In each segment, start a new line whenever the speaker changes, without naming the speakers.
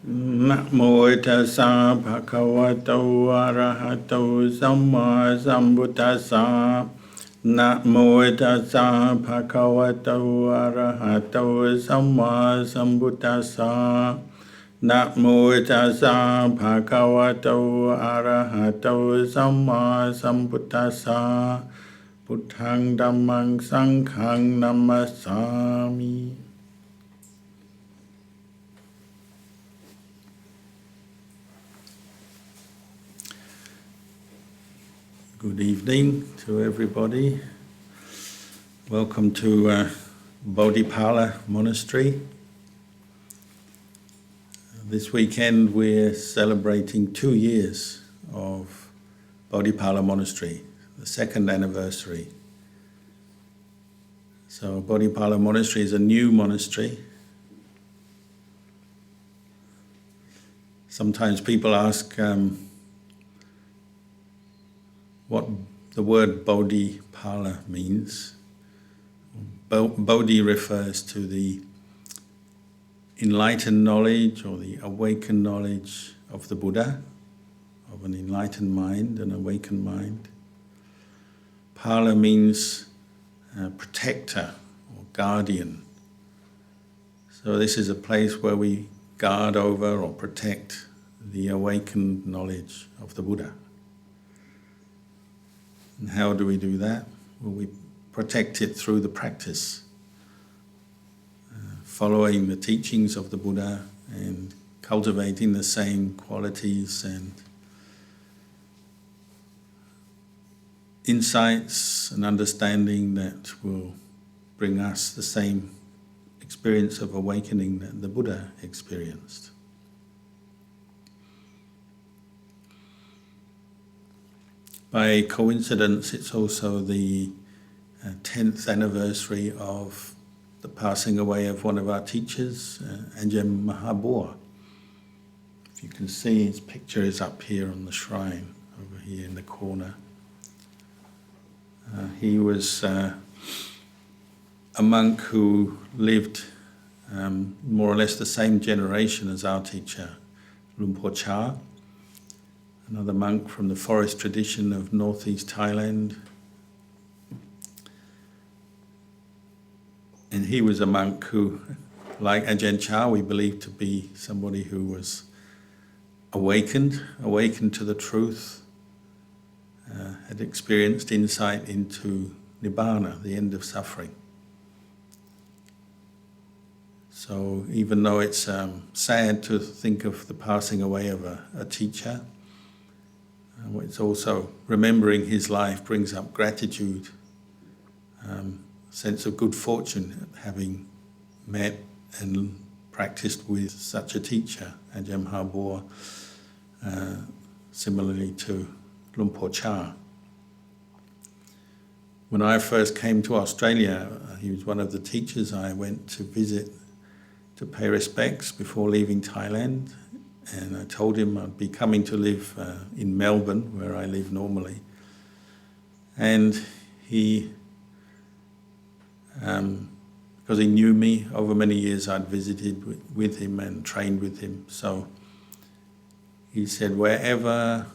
Na mô tassa bhagavato arahato samma sambuddhassa. Na mô tassa bhagavato arahato samma sambuddhassa. Na mô tassa bhagavato arahato samma sambuddhassa. Buddhang dhammang sanghang namasami. Good evening to everybody. Welcome to Bodhipala Monastery. This weekend we're celebrating 2 years of Bodhipala Monastery, the second anniversary. So Bodhipala Monastery is a new monastery. Sometimes people ask what the word Bodhipala means. Bodhi refers to the enlightened knowledge or the awakened knowledge of the Buddha, of an enlightened mind, an awakened mind. Pala means protector or guardian. So this is a place where we guard over or protect the awakened knowledge of the Buddha. And how do we do that? Well, we protect it through the practice, following the teachings of the Buddha and cultivating the same qualities and insights and understanding that will bring us the same experience of awakening that the Buddha experienced. By coincidence, it's also the 10th anniversary of the passing away of one of our teachers, Ajahn Mahabua. If you can see, his picture is up here on the shrine, over here in the corner. He was a monk who lived more or less the same generation as our teacher, Lumpur Cha, another monk from the forest tradition of northeast Thailand. And he was a monk who, like Ajahn Chah, we believe to be somebody who was awakened to the truth, had experienced insight into Nibbana, the end of suffering. So even though it's sad to think of the passing away of a teacher, it's also remembering his life brings up gratitude, sense of good fortune having met and practiced with such a teacher, Ajahn Mahabua, similarly to Lumpur Cha. When I first came to Australia, he was one of the teachers I went to visit to pay respects before leaving Thailand. And I told him I'd be coming to live in Melbourne, where I live normally. And he, because he knew me, over many years I'd visited with him and trained with him. So he said, wherever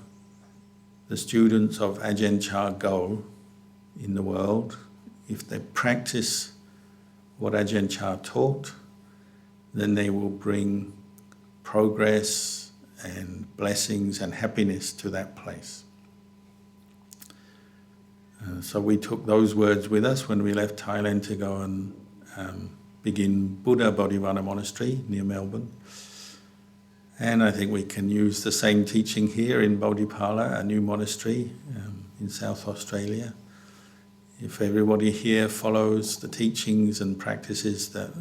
the students of Ajahn Chah go in the world, if they practice what Ajahn Chah taught, then they will bring progress and blessings and happiness to that place. So we took those words with us when we left Thailand to go and begin Buddha Bodhipala Monastery near Melbourne. And I think we can use the same teaching here in Bodhipala, a new monastery in South Australia. If everybody here follows the teachings and practices that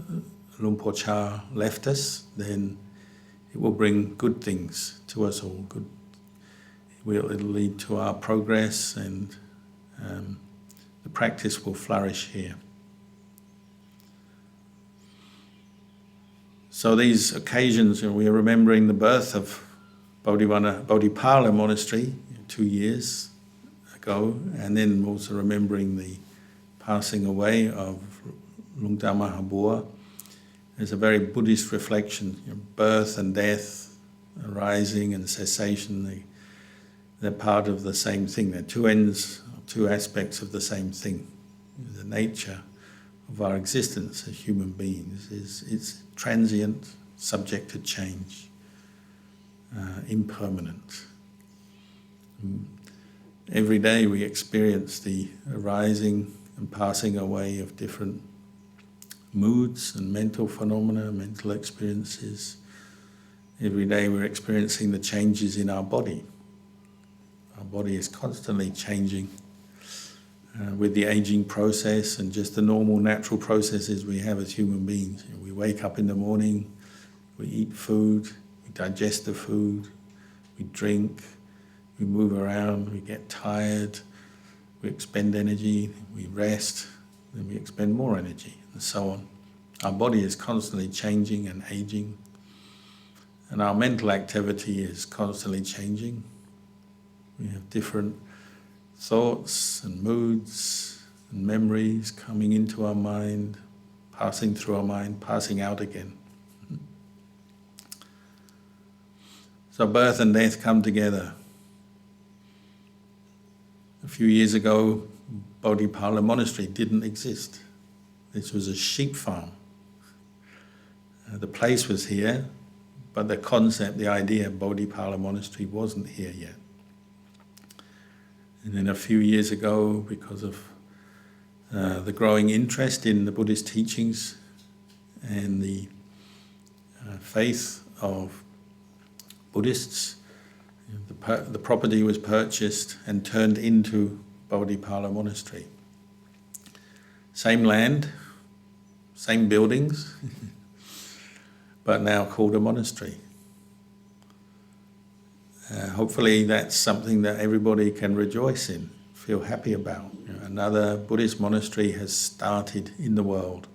Lumpur Cha left us, then it will bring good things to us all. It'll lead to our progress, and the practice will flourish here. So these occasions, we are remembering the birth of Bodhipala Monastery 2 years ago, and then also remembering the passing away of Lumpur Mahabua. There's a very Buddhist reflection. Birth and death, arising and cessation, they're part of the same thing. They're two ends, two aspects of the same thing. The nature of our existence as human beings is transient, subject to change, impermanent. Every day we experience the arising and passing away of different moods and mental phenomena, mental experiences. Every day we're experiencing the changes in our body. Our body is constantly changing with the aging process and just the normal natural processes we have as human beings. We wake up in the morning, we eat food, we digest the food, we drink, we move around, we get tired, we expend energy, we rest, then we expend more energy, and so on. Our body is constantly changing and aging, and our mental activity is constantly changing. We have different thoughts and moods and memories coming into our mind, passing through our mind, passing out again. So birth and death come together. A few years ago, Bodhipala Monastery didn't exist. This was a sheep farm. The place was here, but the concept, the idea of Bodhipala Monastery wasn't here yet. And then a few years ago, because of the growing interest in the Buddhist teachings and the faith of Buddhists, the property was purchased and turned into Bodhipala Monastery. Same land, same buildings, but now called a monastery. Hopefully that's something that everybody can rejoice in, feel happy about. Another Buddhist monastery has started in the world.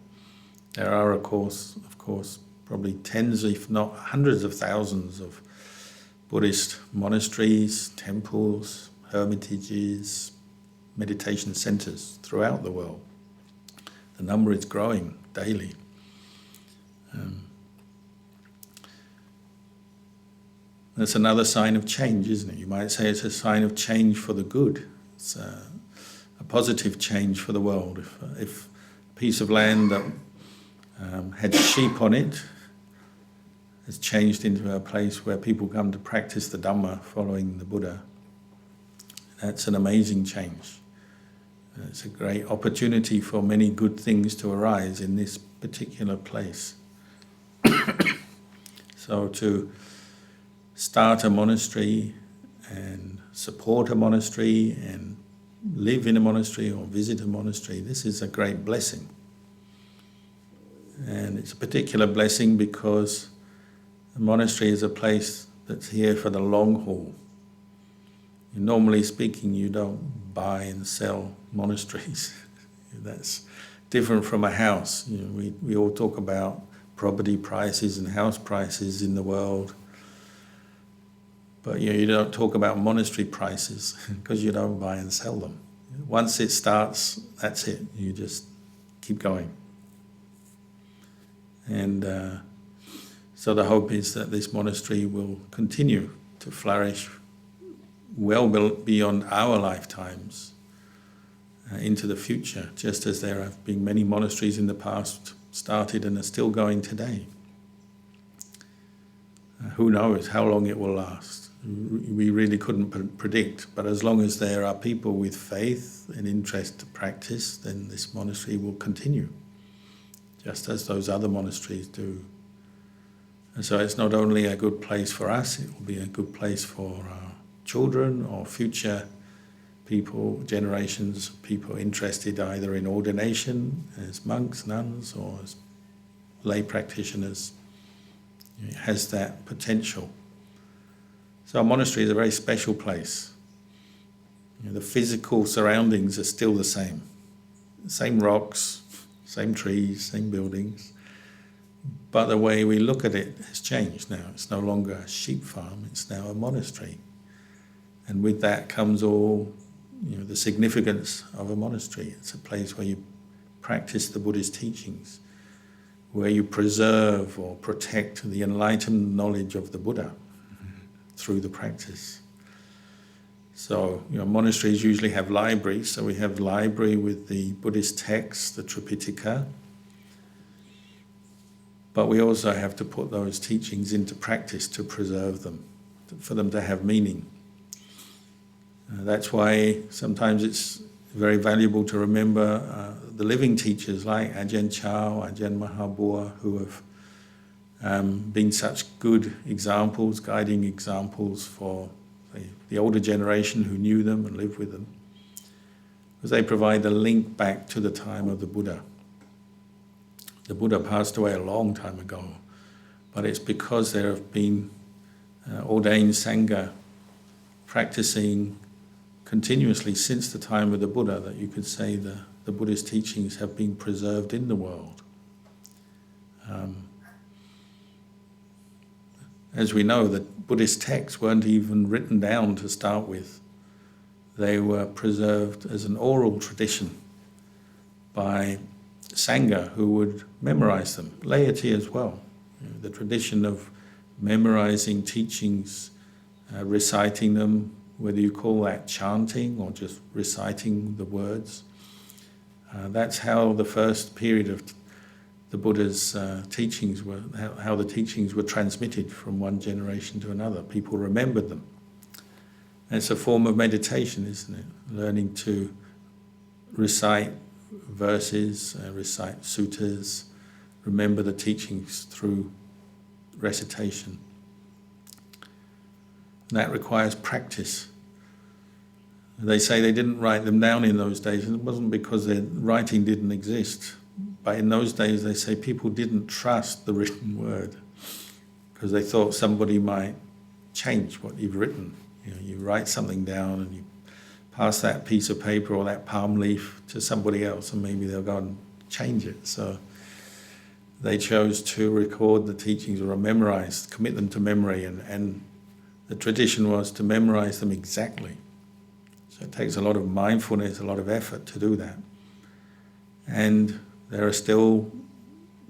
There are, of course, probably tens, if not hundreds of thousands of Buddhist monasteries, temples, hermitages, meditation centers throughout the world. The number is growing daily. That's another sign of change, isn't it? You might say it's a sign of change for the good. It's a positive change for the world. If a piece of land that had sheep on it has changed into a place where people come to practice the Dhamma following the Buddha, that's an amazing change. It's a great opportunity for many good things to arise in this particular place. So to start a monastery and support a monastery and live in a monastery or visit a monastery, this is a great blessing. And it's a particular blessing because the monastery is a place that's here for the long haul. Normally speaking, you don't buy and sell monasteries. That's different from a house. We all talk about property prices and house prices in the world. But you don't talk about monastery prices because you don't buy and sell them. Once it starts, that's it. You just keep going. And so the hope is that this monastery will continue to flourish well beyond our lifetimes into the future, just as there have been many monasteries in the past started and are still going today. Who knows how long it will last? We really couldn't predict, but as long as there are people with faith and interest to practice, then this monastery will continue, just as those other monasteries do. And so it's not only a good place for us, it will be a good place for our children or future people, generations of people interested either in ordination as monks, nuns, or as lay practitioners. It has that potential. So a monastery is a very special place. The physical surroundings are still the same. Same rocks, same trees, same buildings. But the way we look at it has changed now. It's no longer a sheep farm, it's now a monastery. And with that comes all the significance of a monastery. It's a place where you practice the Buddhist teachings, where you preserve or protect the enlightened knowledge of the Buddha through the practice. So, monasteries usually have libraries. So we have library with the Buddhist texts, the Tripitaka. But we also have to put those teachings into practice to preserve them, for them to have meaning. That's why sometimes it's very valuable to remember the living teachers like Ajahn Chao, Ajahn Mahabua, who have been such good examples, guiding examples for the older generation who knew them and lived with them, because they provide a link back to the time of the Buddha. The Buddha passed away a long time ago, but it's because there have been ordained Sangha practicing continuously since the time of the Buddha that you could say the Buddhist teachings have been preserved in the world. As we know, the Buddhist texts weren't even written down to start with. They were preserved as an oral tradition by Sangha who would memorize them, laity as well. The tradition of memorizing teachings, reciting them, whether you call that chanting or just reciting the words. That's how the first period of the Buddha's teachings were, how the teachings were transmitted from one generation to another. People remembered them. And it's a form of meditation, isn't it? Learning to recite verses, recite suttas, remember the teachings through recitation. And that requires practice. They say they didn't write them down in those days, and it wasn't because their writing didn't exist. But in those days, they say people didn't trust the written word because they thought somebody might change what you've written. You write something down and you pass that piece of paper or that palm leaf to somebody else, and maybe they'll go and change it. So they chose to record the teachings or memorize, commit them to memory, and the tradition was to memorize them exactly. So it takes a lot of mindfulness, a lot of effort to do that. And there are still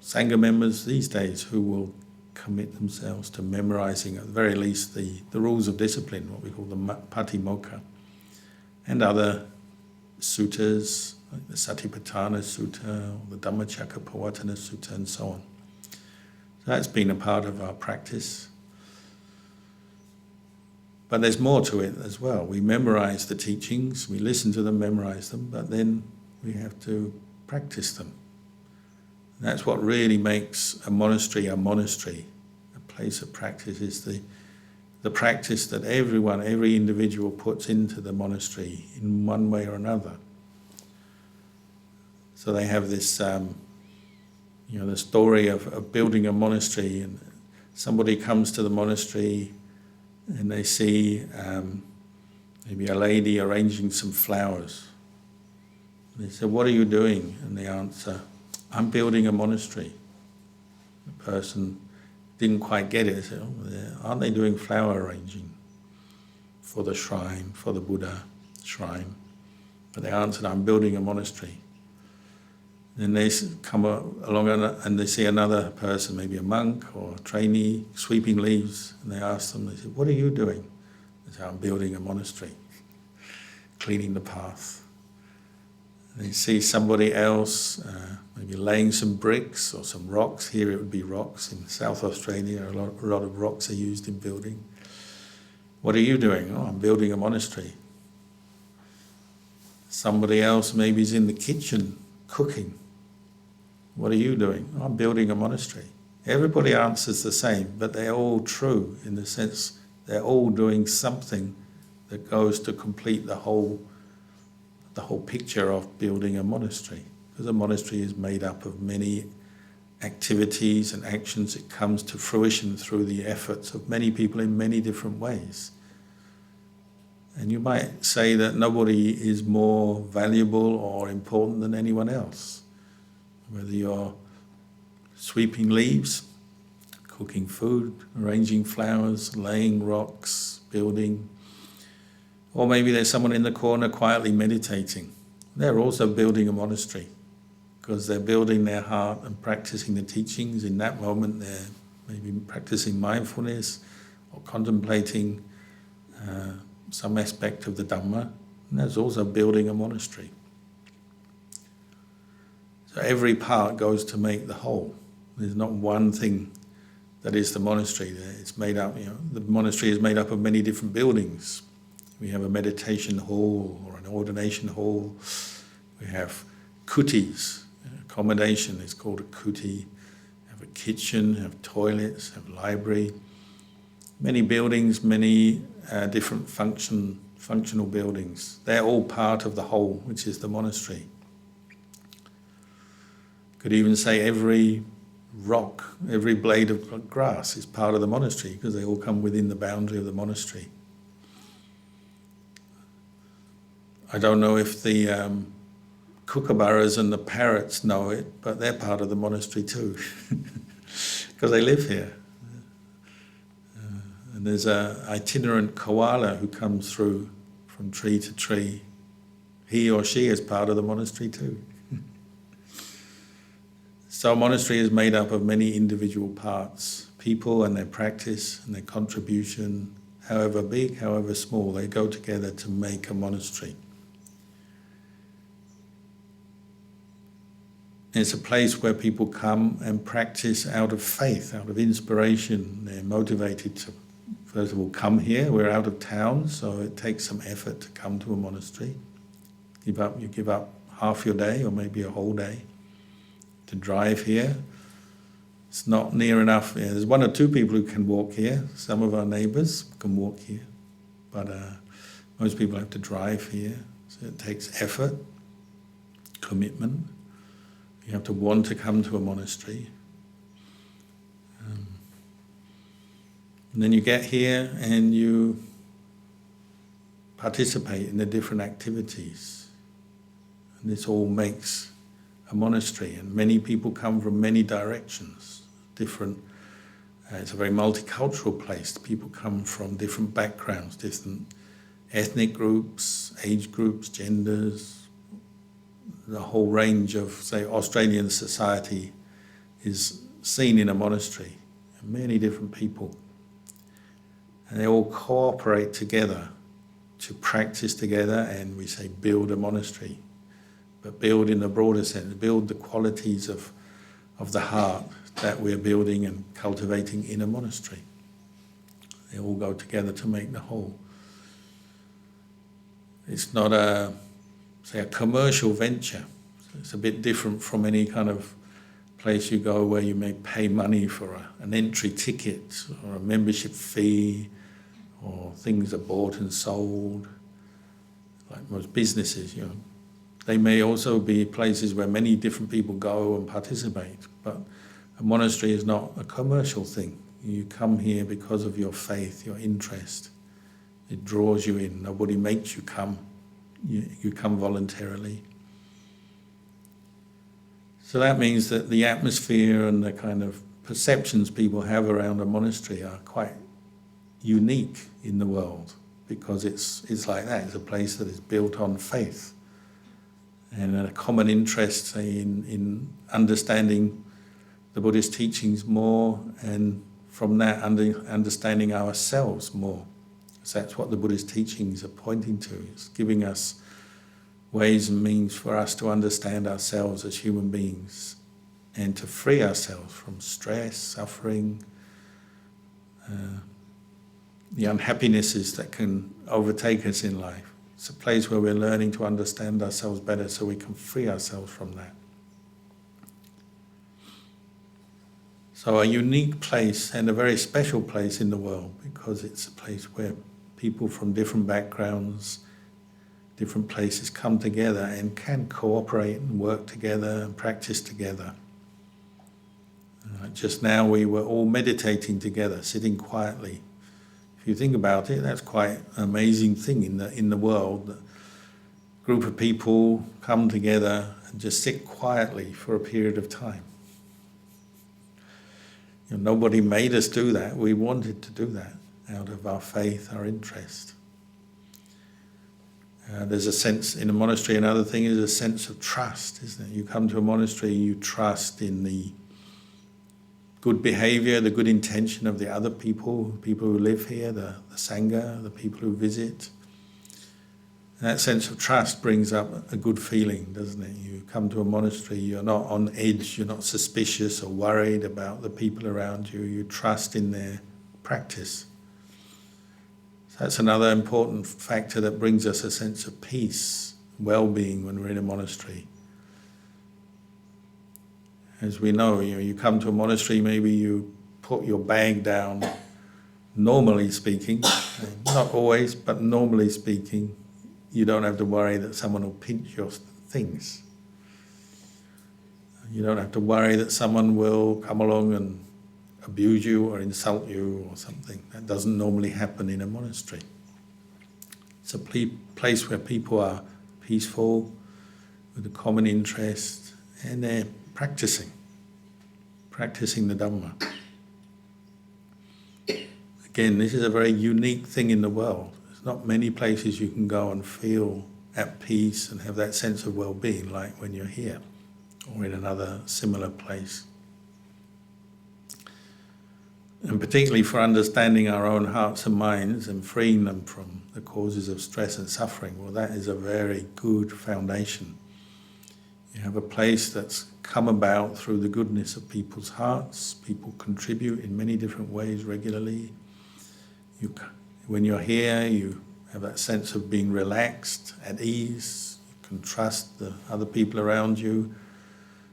Sangha members these days who will commit themselves to memorizing, at the very least, the rules of discipline, what we call the Patimokkha, and other suttas, like the Satipatthana Sutta, or the Dhammacakkappavattana Sutta, and so on. So that's been a part of our practice. But there's more to it as well. We memorize the teachings, we listen to them, memorize them, but then we have to practice them. That's what really makes a monastery, a place of practice, is the practice that every individual puts into the monastery in one way or another. So they have this, the story of building a monastery, and somebody comes to the monastery and they see maybe a lady arranging some flowers. They say, "What are you doing?" And they answer, "I'm building a monastery." The person didn't quite get it. They said, "Aren't they doing flower arranging for the shrine, for the Buddha shrine?" But they answered, "I'm building a monastery." Then they come along and they see another person, maybe a monk or a trainee, sweeping leaves, and they ask them, they say, "What are you doing?" They say, "I'm building a monastery, cleaning the path." They see somebody else, maybe laying some bricks or some rocks. Here it would be rocks. In South Australia, a lot of rocks are used in building. "What are you doing?" "Oh, I'm building a monastery." Somebody else maybe is in the kitchen cooking. "What are you doing?" "Oh, I'm building a monastery." Everybody answers the same, but they're all true in the sense they're all doing something that goes to complete the whole picture of building a monastery. Because a monastery is made up of many activities and actions. It comes to fruition through the efforts of many people in many different ways. And you might say that nobody is more valuable or important than anyone else. Whether you're sweeping leaves, cooking food, arranging flowers, laying rocks, building, or maybe there's someone in the corner quietly meditating. They're also building a monastery. because they're building their heart and practicing the teachings. In that moment, they're maybe practicing mindfulness or contemplating some aspect of the Dhamma. And that's also building a monastery. So every part goes to make the whole. There's not one thing that is the monastery. It's made up, the monastery is made up of many different buildings. We have a meditation hall or an ordination hall. We have kutis. Accommodation is called a kuti. We have a kitchen, have toilets, have library. Many buildings, many different functional buildings. They're all part of the whole, which is the monastery. Could even say every rock, every blade of grass is part of the monastery because they all come within the boundary of the monastery. I don't know if the kookaburras and the parrots know it, but they're part of the monastery too because they live here. And there's an itinerant koala who comes through from tree to tree. He or she is part of the monastery too. So a monastery is made up of many individual parts, people and their practice and their contribution, however big, however small, they go together to make a monastery. It's a place where people come and practice out of faith, out of inspiration. They're motivated to, first of all, come here. We're out of town, so it takes some effort to come to a monastery. You give up half your day or maybe a whole day to drive here. It's not near enough. There's one or two people who can walk here. Some of our neighbours can walk here, but most people have to drive here. So it takes effort, commitment. You have to want to come to a monastery. And then you get here and you participate in the different activities. And this all makes a monastery, and many people come from many directions, different. It's a very multicultural place. People come from different backgrounds, different ethnic groups, age groups, genders. The whole range of, say, Australian society is seen in a monastery. Many different people. And they all cooperate together to practice together, and we say build a monastery. But build in the broader sense, build the qualities of the heart that we're building and cultivating in a monastery. They all go together to make the whole. It's not a commercial venture. It's a bit different from any kind of place you go where you may pay money for an entry ticket or a membership fee, or things are bought and sold, like most businesses, They may also be places where many different people go and participate, but a monastery is not a commercial thing. You come here because of your faith, your interest. It draws you in. Nobody makes you come. You come voluntarily. So that means that the atmosphere and the kind of perceptions people have around a monastery are quite unique in the world, because it's like that. It's a place that is built on faith and a common interest, say, in understanding the Buddhist teachings more, and from that understanding ourselves more. So that's what the Buddhist teachings are pointing to. It's giving us ways and means for us to understand ourselves as human beings and to free ourselves from stress, suffering, the unhappinesses that can overtake us in life. It's a place where we're learning to understand ourselves better so we can free ourselves from that. So a unique place and a very special place in the world, because it's a place where people from different backgrounds, different places come together and can cooperate and work together and practice together. Just now we were all meditating together, sitting quietly. If you think about it, that's quite an amazing thing in the world. A group of people come together and just sit quietly for a period of time. Nobody made us do that. We wanted to do that out of our faith, our interest. There's a sense in a monastery, another thing is a sense of trust, isn't it? You come to a monastery, you trust in the good behavior, the good intention of the other people who live here, the Sangha, the people who visit. And that sense of trust brings up a good feeling, doesn't it? You come to a monastery, you're not on edge, you're not suspicious or worried about the people around you, you trust in their practice. So that's another important factor that brings us a sense of peace, well-being when we're in a monastery. As we know, you come to a monastery, maybe you put your bag down, normally speaking, not always, but normally speaking, you don't have to worry that someone will pinch your things. You don't have to worry that someone will come along and abuse you or insult you or something. That doesn't normally happen in a monastery. It's a place where people are peaceful, with a common interest, and they're practicing the Dhamma. Again, this is a very unique thing in the world. There's not many places you can go and feel at peace and have that sense of well-being like when you're here or in another similar place. And particularly for understanding our own hearts and minds and freeing them from the causes of stress and suffering, well, that is a very good foundation. You have a place that's come about through the goodness of people's hearts. People contribute in many different ways regularly. When you're here, you have that sense of being relaxed, at ease. You can trust the other people around you.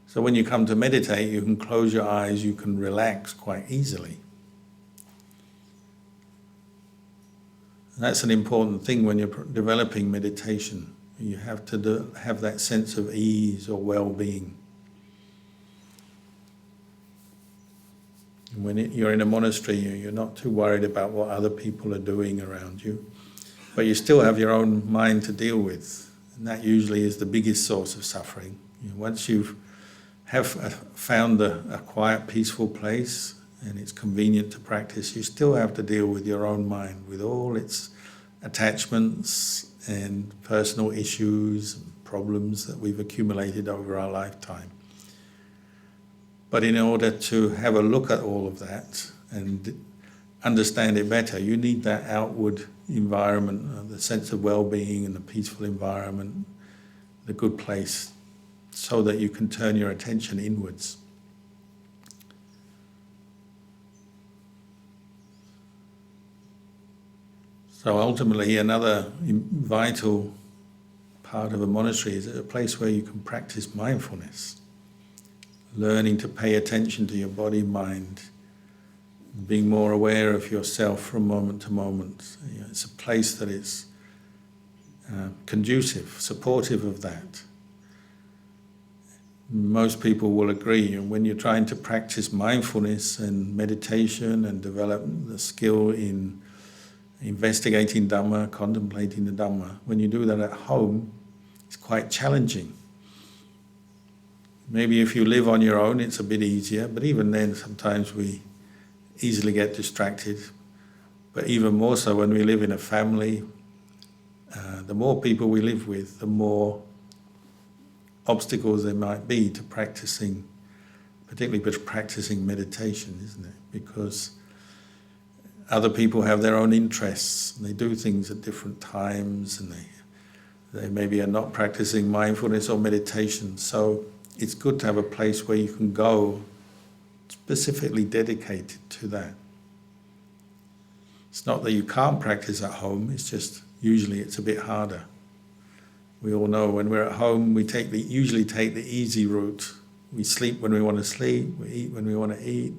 So when you come to meditate, you can close your eyes, you can relax quite easily. And that's an important thing when you're developing meditation. You have to have that sense of ease or well-being. When you're in a monastery, you're not too worried about what other people are doing around you, but you still have your own mind to deal with, and that usually is the biggest source of suffering. Once you have found a quiet, peaceful place, and it's convenient to practice, you still have to deal with your own mind, with all its attachments and personal issues and problems that we've accumulated over our lifetime. But in order to have a look at all of that and understand it better, you need that outward environment, the sense of well-being and the peaceful environment, the good place, so that you can turn your attention inwards. So ultimately, another vital part of a monastery is a place where you can practice mindfulness, learning to pay attention to your body, mind, being more aware of yourself from moment to moment. It's a place that is conducive, supportive of that. Most people will agree, and when you're trying to practice mindfulness and meditation and develop the skill in investigating Dhamma, contemplating the Dhamma, when you do that at home, it's quite challenging. Maybe if you live on your own, it's a bit easier, but even then, sometimes we easily get distracted. But even more so when we live in a family, the more people we live with, the more obstacles there might be to practicing, particularly practicing meditation, isn't it? Because other people have their own interests, and they do things at different times, and they maybe are not practicing mindfulness or meditation. So it's good to have a place where you can go specifically dedicated to that. It's not that you can't practice at home, it's just usually it's a bit harder. We all know when we're at home, we usually take the easy route. We sleep when we want to sleep, we eat when we want to eat,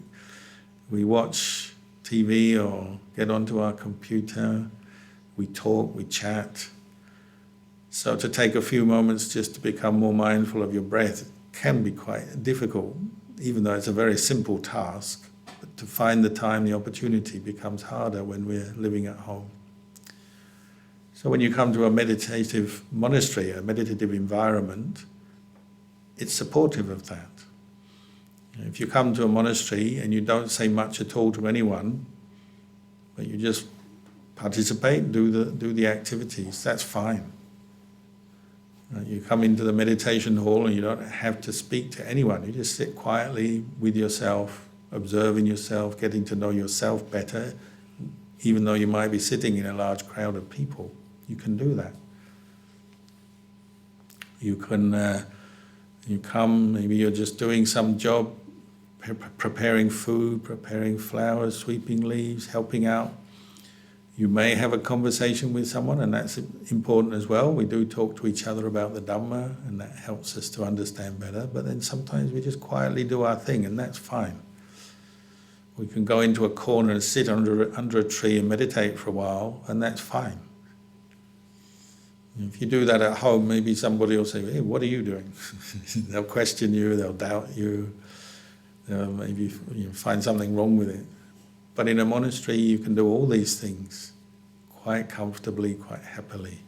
we watch TV or get onto our computer, we talk, we chat. So to take a few moments just to become more mindful of your breath can be quite difficult, even though it's a very simple task. But to find the time, the opportunity becomes harder when we're living at home. So when you come to a meditative monastery, a meditative environment, it's supportive of that. If you come to a monastery and you don't say much at all to anyone, but you just participate, do the activities, that's fine. You come into the meditation hall and you don't have to speak to anyone. You just sit quietly with yourself, observing yourself, getting to know yourself better. Even though you might be sitting in a large crowd of people, you can do that. You can, you come, maybe you're just doing some job, preparing food, preparing flowers, sweeping leaves, helping out. You may have a conversation with someone, and that's important as well. We do talk to each other about the Dhamma, and that helps us to understand better. But then sometimes we just quietly do our thing, and that's fine. We can go into a corner and sit under a tree and meditate for a while, and that's fine. If you do that at home, maybe somebody will say, "Hey, what are you doing?" They'll question you, they'll doubt you, maybe you find something wrong with it. But in a monastery, you can do all these things quite comfortably, quite happily.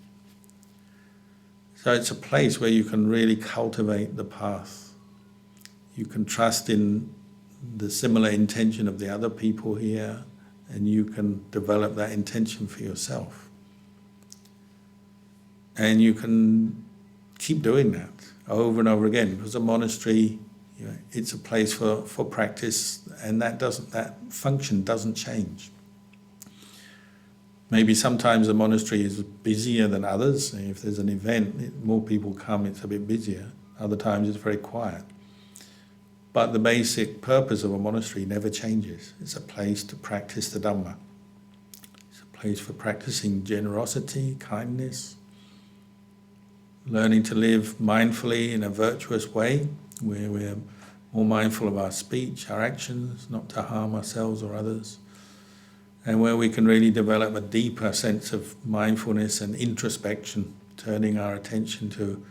So it's a place where you can really cultivate the path. You can trust in the similar intention of the other people here, and you can develop that intention for yourself. And you can keep doing that over and over again, because a monastery, it's a place for practice, and that function doesn't change. Maybe sometimes a monastery is busier than others. If there's an event, more people come, it's a bit busier. Other times it's very quiet. But the basic purpose of a monastery never changes. It's a place to practice the Dhamma. It's a place for practicing generosity, kindness, learning to live mindfully in a virtuous way, where we're more mindful of our speech, our actions, not to harm ourselves or others, and where we can really develop a deeper sense of mindfulness and introspection, turning our attention to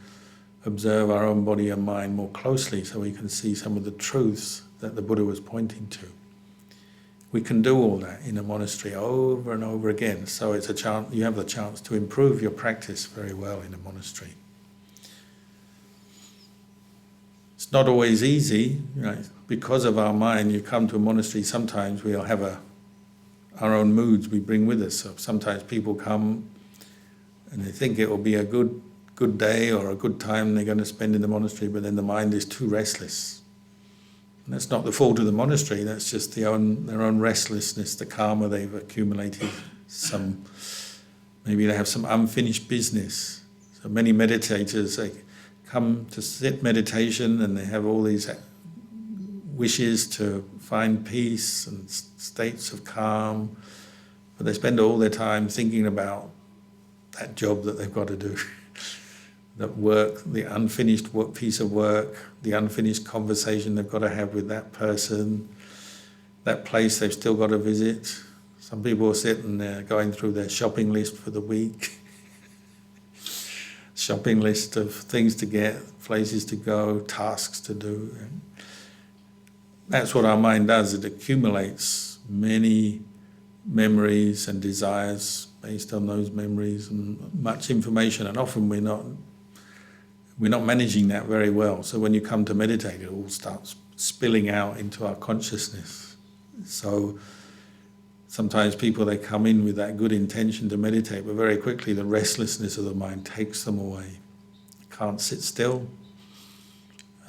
observe our own body and mind more closely so we can see some of the truths that the Buddha was pointing to. We can do all that in a monastery over and over again, so it's a chance, you have the chance to improve your practice very well in a monastery. It's not always easy, because of our mind. You come to a monastery, sometimes we'll have our own moods we bring with us. So sometimes people come and they think it will be a good day or a good time they're going to spend in the monastery, but then the mind is too restless. And that's not the fault of the monastery, that's just their own restlessness, the karma they've accumulated. Maybe they have some unfinished business. So many meditators, they come to sit meditation and they have all these wishes to find peace and states of calm, but they spend all their time thinking about that job that they've got to do. That work, the unfinished piece of work, the unfinished conversation they've got to have with that person, that place they've still got to visit. Some people are sitting there going through their shopping list for the week. Shopping list of things to get, places to go, tasks to do. That's what our mind does. It accumulates many memories and desires based on those memories and much information, and often we're not managing that very well. So when you come to meditate, it all starts spilling out into our consciousness. So sometimes people, they come in with that good intention to meditate, but very quickly the restlessness of the mind takes them away. Can't sit still.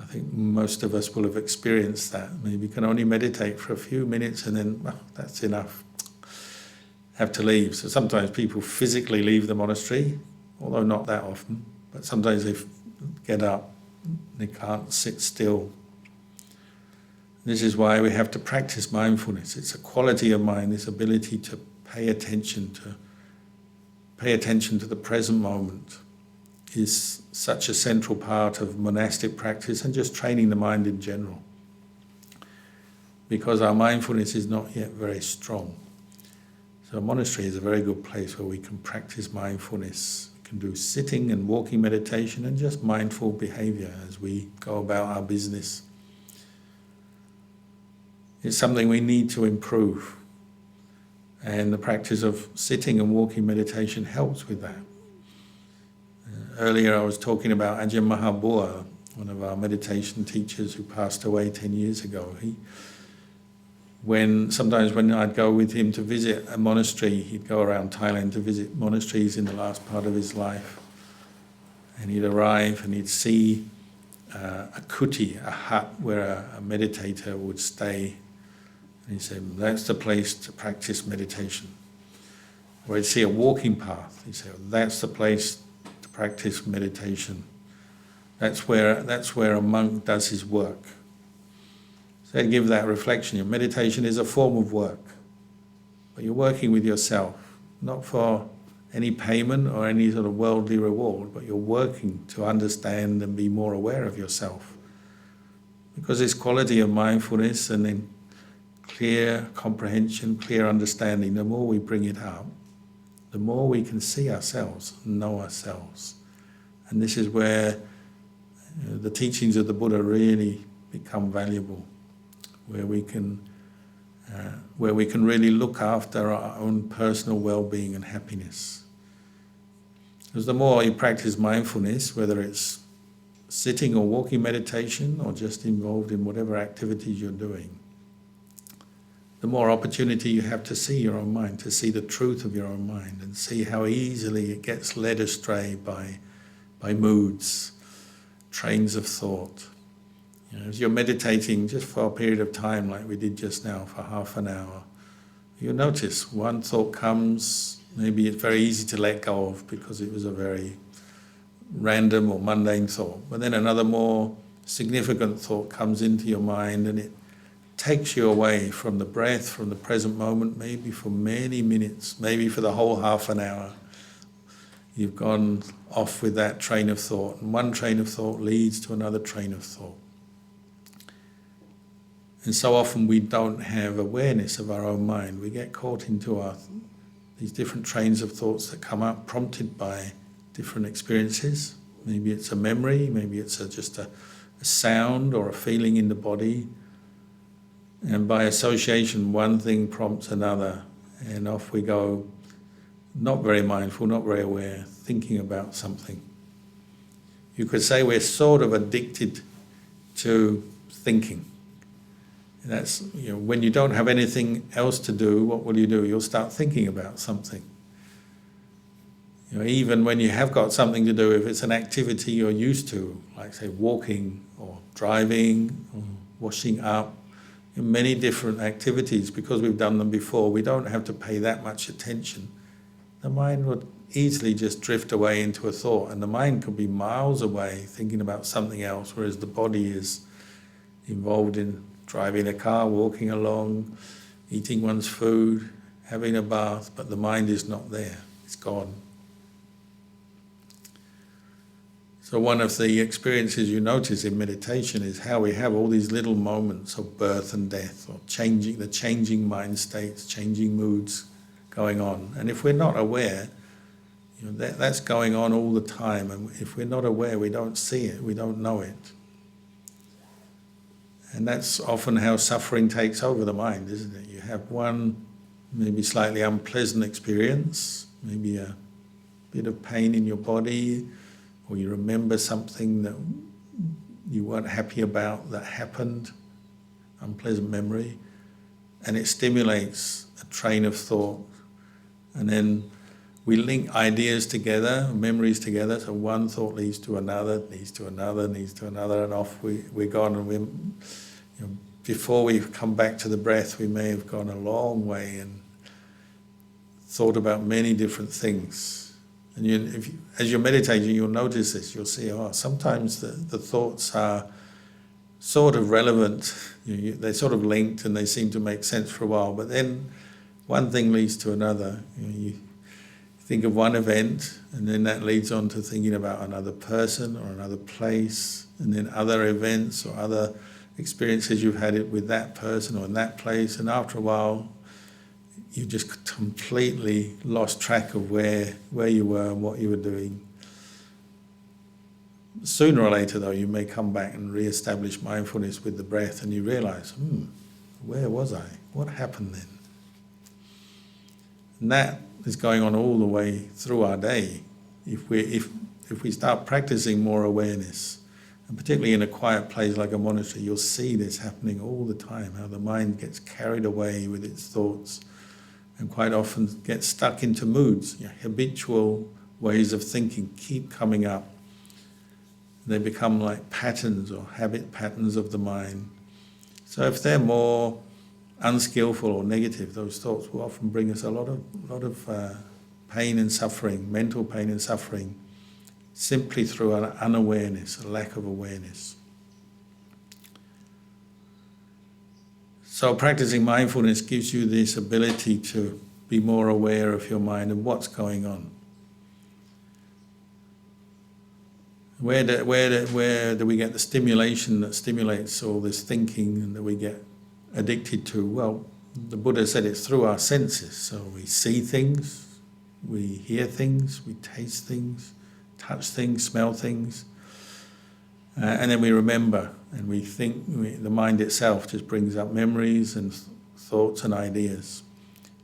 I think most of us will have experienced that. Maybe you can only meditate for a few minutes and then, well, that's enough. Have to leave. So sometimes people physically leave the monastery, although not that often, but sometimes they get up, they can't sit still. This is why we have to practice mindfulness. It's a quality of mind, this ability to pay attention to the present moment is such a central part of monastic practice and just training the mind in general. Because our mindfulness is not yet very strong. So a monastery is a very good place where we can practice mindfulness. We can do sitting and walking meditation and just mindful behavior as we go about our business. It's something we need to improve. And the practice of sitting and walking meditation helps with that. Earlier I was talking about Ajahn Mahabua, one of our meditation teachers who passed away 10 years ago. Sometimes when I'd go with him to visit a monastery, he'd go around Thailand to visit monasteries in the last part of his life. And he'd arrive and he'd see a kuti, a hut where a meditator would stay. And he'd say, that's the place to practice meditation. Or he'd see a walking path. He'd say, that's the place to practice meditation. That's where a monk does his work. So he'd give that reflection. Your meditation is a form of work. But you're working with yourself, not for any payment or any sort of worldly reward, but you're working to understand and be more aware of yourself. Because this quality of mindfulness and then clear comprehension, clear understanding, the more we bring it up, the more we can see ourselves, know ourselves. And this is where the teachings of the Buddha really become valuable, where we can really look after our own personal well-being and happiness. Because the more you practice mindfulness, whether it's sitting or walking meditation or just involved in whatever activities you're doing, the more opportunity you have to see your own mind, to see the truth of your own mind and see how easily it gets led astray by moods, trains of thought. You know, as you're meditating just for a period of time like we did just now for half an hour, you'll notice one thought comes, maybe it's very easy to let go of because it was a very random or mundane thought. But then another more significant thought comes into your mind and it takes you away from the breath, from the present moment, maybe for many minutes, maybe for the whole half an hour. You've gone off with that train of thought, and one train of thought leads to another train of thought. And so often we don't have awareness of our own mind. We get caught into these different trains of thoughts that come up, prompted by different experiences. Maybe it's a memory, maybe it's just a sound or a feeling in the body. And by association, one thing prompts another, and off we go, not very mindful, not very aware, thinking about something. You could say we're sort of addicted to thinking. That's, when you don't have anything else to do, what will you do? You'll start thinking about something. Even when you have got something to do, if it's an activity you're used to, like say walking or driving or washing up, many different activities, because we've done them before, we don't have to pay that much attention. The mind would easily just drift away into a thought, and the mind could be miles away thinking about something else, whereas the body is involved in driving a car, walking along, eating one's food, having a bath, but the mind is not there, it's gone. So one of the experiences you notice in meditation is how we have all these little moments of birth and death, or changing mind states, changing moods going on. And if we're not aware, that's going on all the time. And if we're not aware, we don't see it, we don't know it. And that's often how suffering takes over the mind, isn't it? You have one maybe slightly unpleasant experience, maybe a bit of pain in your body, or you remember something that you weren't happy about that happened, unpleasant memory, and it stimulates a train of thought. And then we link ideas together, memories together, so one thought leads to another, leads to another, leads to another, and off we're gone. And before we come back to the breath, we may have gone a long way and thought about many different things. And as you're meditating, you'll notice this. You'll see, sometimes the thoughts are sort of relevant. They're sort of linked and they seem to make sense for a while. But then one thing leads to another. You think of one event, and then that leads on to thinking about another person or another place, and then other events or other experiences you've had with that person or in that place. And after a while, you just completely lost track of where you were and what you were doing. Sooner or later, though, you may come back and re-establish mindfulness with the breath, and you realise, where was I? What happened then? And that is going on all the way through our day. If we start practicing more awareness, and particularly in a quiet place like a monastery, you'll see this happening all the time, how the mind gets carried away with its thoughts, and quite often get stuck into moods. Habitual ways of thinking keep coming up. They become like patterns or habit patterns of the mind. So if they're more unskillful or negative, those thoughts will often bring us a lot of pain and suffering, mental pain and suffering, simply through an unawareness, a lack of awareness. So practicing mindfulness gives you this ability to be more aware of your mind and what's going on. Where do we get the stimulation that stimulates all this thinking and that we get addicted to? Well, the Buddha said it's through our senses. So we see things, we hear things, we taste things, touch things, smell things, and then we remember and we think. The mind itself just brings up memories and thoughts and ideas.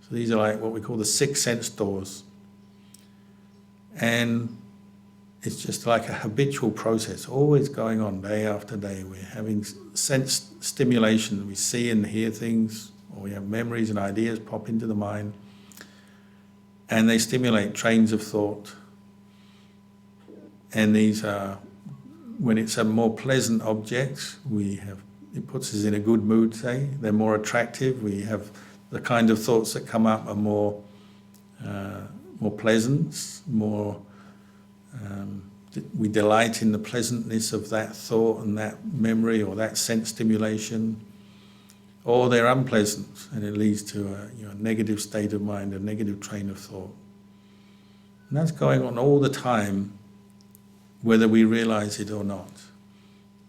So these are like what we call the six sense doors. And it's just like a habitual process, always going on day after day. We're having sense stimulation. We see and hear things, or we have memories and ideas pop into the mind, and they stimulate trains of thought. And these are, when it's a more pleasant object, it puts us in a good mood, say. They're more attractive. We have the kind of thoughts that come up are more pleasant, more... we delight in the pleasantness of that thought and that memory or that sense stimulation, or they're unpleasant and it leads to a negative state of mind, a negative train of thought. And that's going on all the time, whether we realize it or not.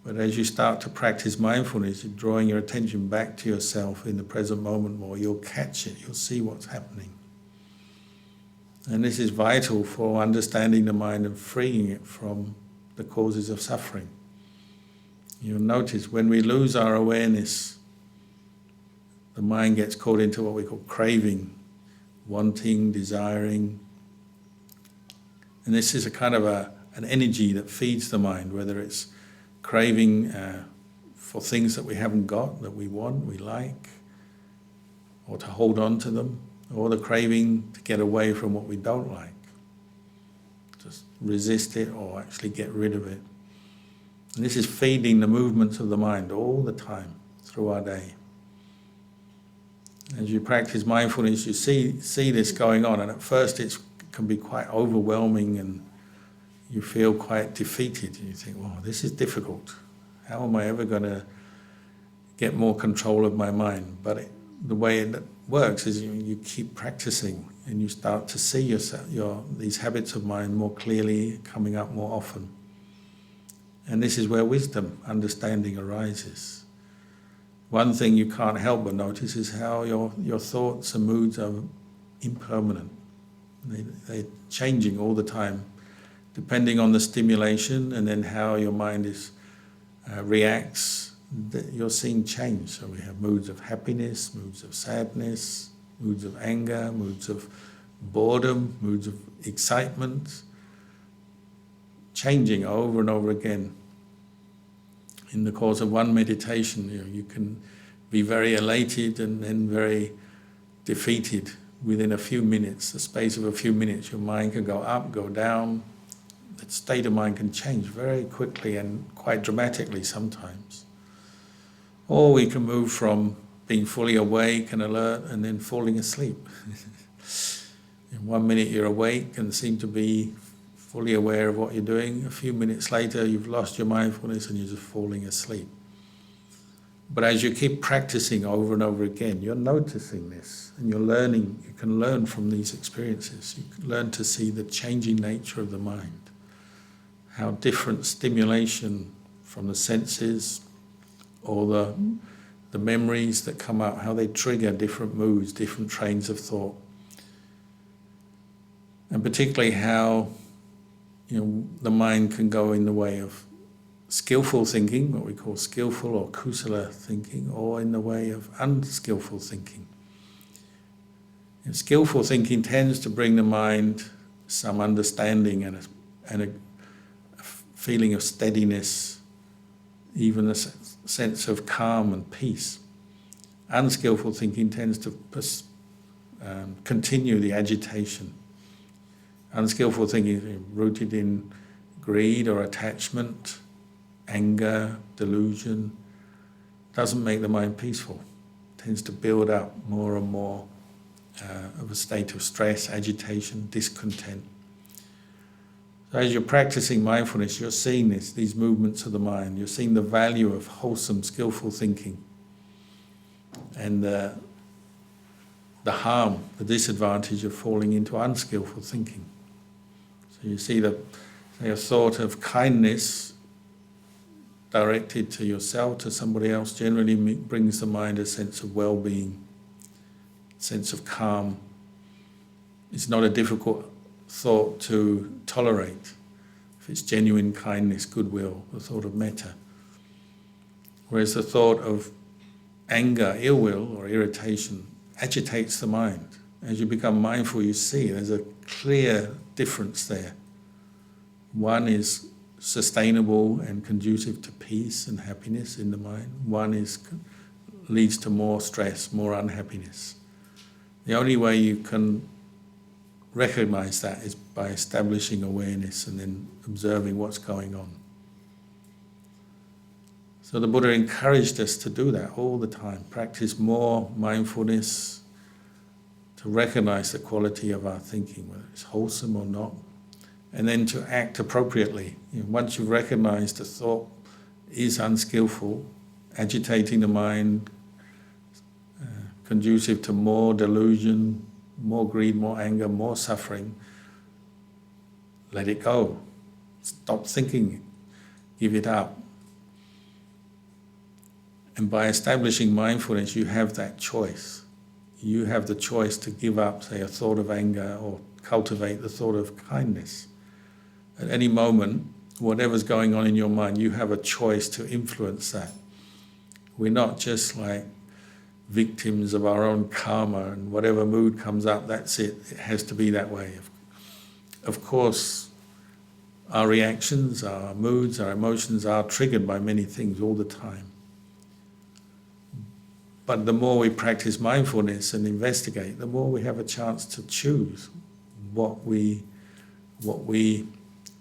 But as you start to practice mindfulness, you're drawing your attention back to yourself in the present moment more, you'll catch it, you'll see what's happening. And this is vital for understanding the mind and freeing it from the causes of suffering. You'll notice when we lose our awareness, the mind gets caught into what we call craving, wanting, desiring. And this is a kind of an energy that feeds the mind, whether it's craving for things that we haven't got, that we want, we like, or to hold on to them, or the craving to get away from what we don't like, just resist it or actually get rid of it. And this is feeding the movements of the mind all the time through our day. As you practice mindfulness, you see this going on, and at first it can be quite overwhelming and you feel quite defeated. You think, "Wow, this is difficult. How am I ever going to get more control of my mind?" But the way it works is you keep practicing and you start to see these habits of mind more clearly, coming up more often. And this is where wisdom, understanding arises. One thing you can't help but notice is how your thoughts and moods are impermanent. They're changing all the time, depending on the stimulation and then how your mind reacts. You're seeing change. So we have moods of happiness, moods of sadness, moods of anger, moods of boredom, moods of excitement, changing over and over again. In the course of one meditation, you can be very elated and then very defeated within a few minutes. The space of a few minutes, your mind can go up, go down. The state of mind can change very quickly and quite dramatically sometimes. Or we can move from being fully awake and alert and then falling asleep. In 1 minute you're awake and seem to be fully aware of what you're doing. A few minutes later you've lost your mindfulness and you're just falling asleep. But as you keep practicing over and over again, you're noticing this and you're learning. You can learn from these experiences. You can learn to see the changing nature of the mind, how different stimulation from the senses or the memories that come up, how they trigger different moods, different trains of thought. And particularly how the mind can go in the way of skillful thinking, what we call skillful or kusala thinking, or in the way of unskillful thinking. And skillful thinking tends to bring the mind some understanding and a feeling of steadiness, even a sense of calm and peace. Unskillful thinking tends to continue the agitation. Unskillful thinking is rooted in greed or attachment, anger, delusion, doesn't make the mind peaceful. It tends to build up more and more of a state of stress, agitation, discontent. So as you're practicing mindfulness, you're seeing these movements of the mind. You're seeing the value of wholesome, skillful thinking, and the harm, the disadvantage of falling into unskillful thinking. So you see a thought of kindness directed to yourself, to somebody else, generally brings the mind a sense of well-being, sense of calm. It's not a difficult thought to tolerate if it's genuine kindness, goodwill, the thought of metta. Whereas the thought of anger, ill will or irritation agitates the mind. As you become mindful, you see there's a clear difference there. One is sustainable and conducive to peace and happiness in the mind. One leads to more stress, more unhappiness. The only way you can recognize that is by establishing awareness and then observing what's going on. So the Buddha encouraged us to do that all the time. Practice more mindfulness, to recognize the quality of our thinking, whether it's wholesome or not, and then to act appropriately. Once you've recognized the thought is unskillful, agitating the mind, conducive to more delusion, more greed, more anger, more suffering, let it go. Stop thinking it. Give it up. And by establishing mindfulness, you have that choice. You have the choice to give up, say, a thought of anger or cultivate the thought of kindness. At any moment, whatever's going on in your mind, you have a choice to influence that. We're not just like victims of our own karma, and whatever mood comes up, that's it. It has to be that way. Of course, our reactions, our moods, our emotions are triggered by many things all the time. But the more we practice mindfulness and investigate, the more we have a chance to choose what we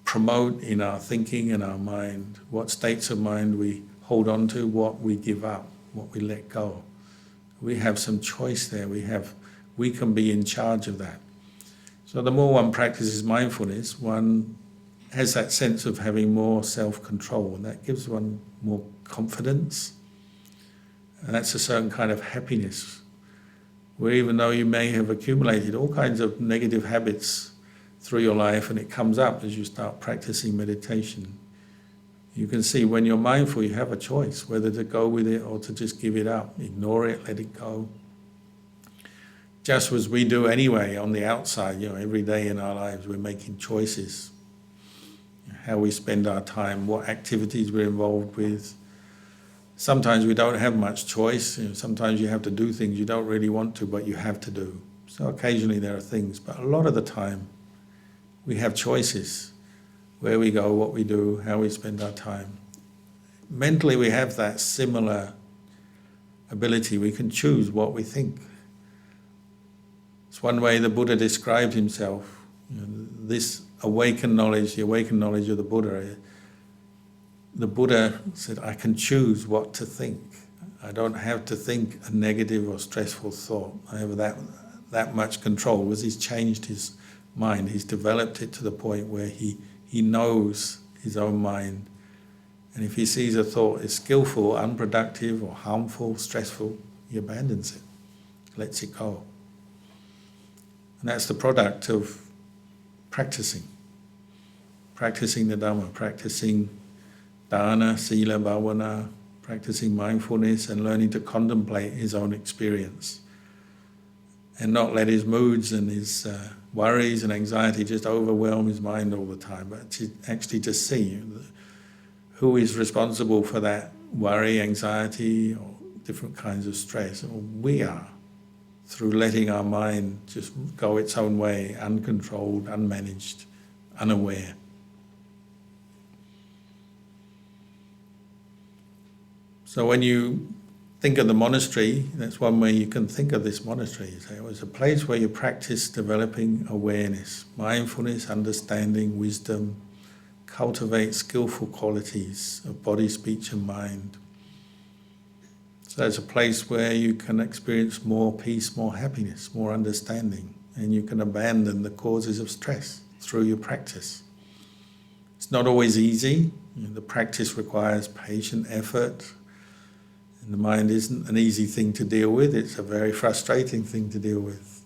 promote in our thinking and our mind, what states of mind we hold on to, what we give up, what we let go. We have some choice there. We can be in charge of that. So the more one practices mindfulness, one has that sense of having more self-control, and that gives one more confidence. And that's a certain kind of happiness, where even though you may have accumulated all kinds of negative habits through your life, and it comes up as you start practicing meditation, you can see when you're mindful, you have a choice whether to go with it or to just give it up, ignore it, let it go. Just as we do anyway on the outside, every day in our lives we're making choices. How we spend our time, what activities we're involved with. Sometimes we don't have much choice. Sometimes you have to do things you don't really want to, but you have to do. So occasionally there are things, but a lot of the time we have choices. Where we go, what we do, how we spend our time. Mentally we have that similar ability. We can choose what we think. It's one way the Buddha described himself. This awakened knowledge, the awakened knowledge of the Buddha. The Buddha said, I can choose what to think. I don't have to think a negative or stressful thought. I have that much control, because he's changed his mind. He's developed it to the point where he knows his own mind. And if he sees a thought is skillful, unproductive or harmful, stressful, he abandons it, lets it go. And that's the product of practicing the Dhamma, practicing dana, sila, bhavana, practicing mindfulness and learning to contemplate his own experience and not let his moods and his worries and anxiety just overwhelm his mind all the time, but to actually just see who is responsible for that worry, anxiety, or different kinds of stress. We are, through letting our mind just go its own way, uncontrolled, unmanaged, unaware. So when you think of the monastery, that's one way you can think of this monastery. You say it was a place where you practice developing awareness, mindfulness, understanding, wisdom, cultivate skillful qualities of body, speech and mind. So it's a place where you can experience more peace, more happiness, more understanding, and you can abandon the causes of stress through your practice. It's not always easy. The practice requires patient effort, and the mind isn't an easy thing to deal with. It's a very frustrating thing to deal with.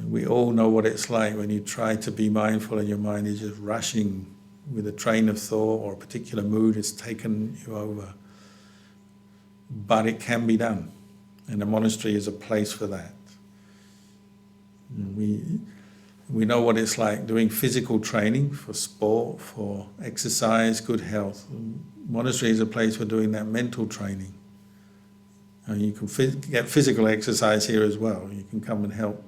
We all know what it's like when you try to be mindful and your mind is just rushing with a train of thought, or a particular mood has taken you over. But it can be done, and the monastery is a place for that. We know what it's like doing physical training for sport, for exercise, good health. Monastery is a place for doing that mental training. And you can get physical exercise here as well. You can come and help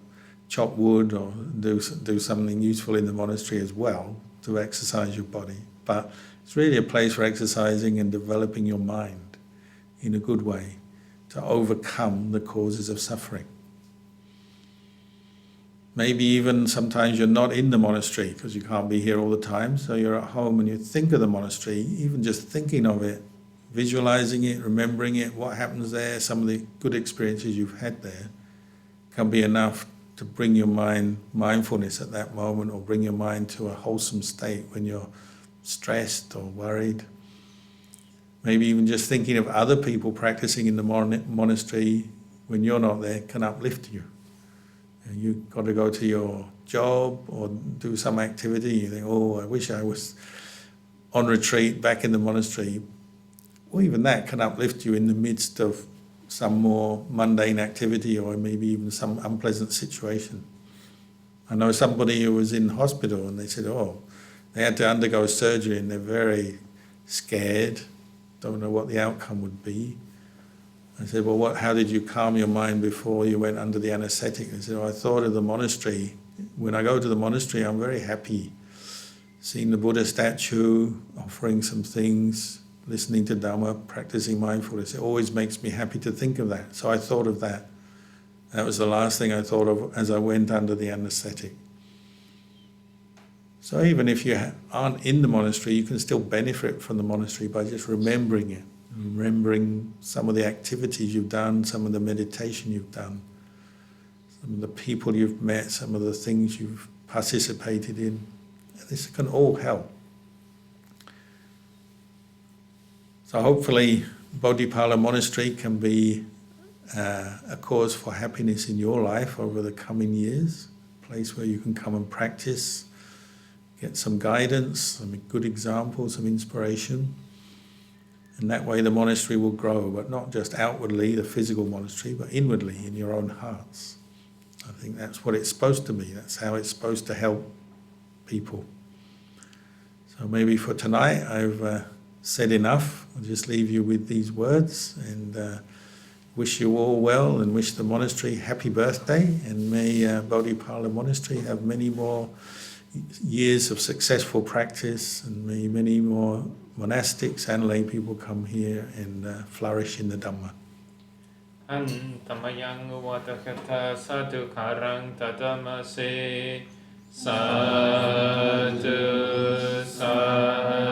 chop wood or do something useful in the monastery as well to exercise your body. But it's really a place for exercising and developing your mind in a good way to overcome the causes of suffering. Maybe even sometimes you're not in the monastery because you can't be here all the time, so you're at home and you think of the monastery, even just thinking of it, visualizing it, remembering it, what happens there, some of the good experiences you've had there, can be enough to bring your mind mindfulness at that moment, or bring your mind to a wholesome state when you're stressed or worried. Maybe even just thinking of other people practicing in the monastery when you're not there can uplift you. And you've got to go to your job or do some activity, you think, oh, I wish I was on retreat back in the monastery. Well, even that can uplift you in the midst of some more mundane activity, or maybe even some unpleasant situation. I know somebody who was in hospital and they said, oh, they had to undergo surgery and they're very scared, don't know what the outcome would be. I said, well, how did you calm your mind before you went under the anesthetic? They said, I thought of the monastery. When I go to the monastery, I'm very happy. Seeing the Buddha statue, offering some things, listening to Dhamma, practicing mindfulness, it always makes me happy to think of that. So I thought of that. That was the last thing I thought of as I went under the anesthetic. So even if you aren't in the monastery, you can still benefit from the monastery by just remembering it. Remembering some of the activities you've done, some of the meditation you've done, some of the people you've met, some of the things you've participated in. This can all help. So hopefully Bodhipala Monastery can be a cause for happiness in your life over the coming years, a place where you can come and practice, get some guidance, some good examples, some inspiration. And that way the monastery will grow, but not just outwardly, the physical monastery, but inwardly in your own hearts. I think that's what it's supposed to be. That's how it's supposed to help people. So maybe for tonight I've said enough. I'll just leave you with these words and wish you all well, and wish the monastery happy birthday, and may Bodhipala Monastery have many more years of successful practice, and may many more monastics and lay people come here and flourish in the Dhamma.
Antamayang vatakatha sadhu karang tadamase sadhu sadhu